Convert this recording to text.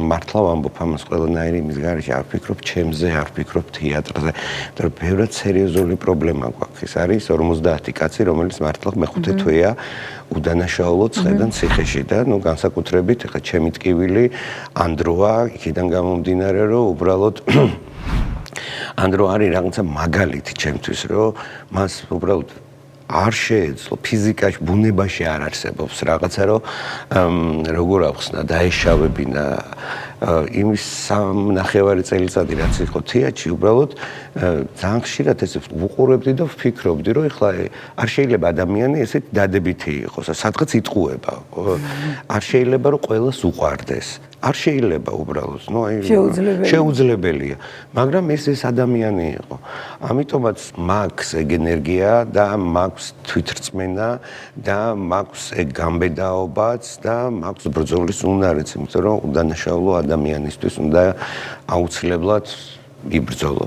მართლა ვამბობ ამას ყველანაირი იმის გარეშე არ ვფიქრობ ჩემზე, არ ვფიქრობ თეატრზე, მაგრამ ბევრად სერიოზული პრობლემა გვაქვს. ეს არის 50 კაცი, რომელიც მართლა მეხუთე თვეა უდანაშაულოდ ხედან ციხეში და განსაკუთრებით ეხლა ჩემი ტკივილი ანდროა, იქიდან გამომდინარე, რომ უბრალოდ ანდრო არის რაღაცა მაგალითი ჩემთვის, რომ მას უბრალოდ არ შეეძლო ფიზიკაში, ბუნებაში არ არსებობს რაღაცა, რომ როგორ ახსნა დაეშავებინა იმის 3.5 წელიწადი რაც იყო თეატრში, უბრალოდ ძალიან ხშირად ესე ვუყურებდი და ვფიქრობდი, რომ ეხლა არ შეიძლება ადამიანი ესეთ დადებითი იყოს, სადღაც იტყუება. არ შეიძლება რომ ყველას უყვარდეს. არ შეიძლება უბრალოდ, შეუძლებელია. მაგრამ ეს ადამიანი იყო. ამიტომაც მაქვს ეგ ენერგია და მაქვს თვითრწმენა და მაქვს ეგ გამბედაობაც და მაქვს ბრძოლის უნარიც, იმიტომ რომ უდანაშაულო ადამიანისთვის უნდა აუცილებლად იბრძოლო.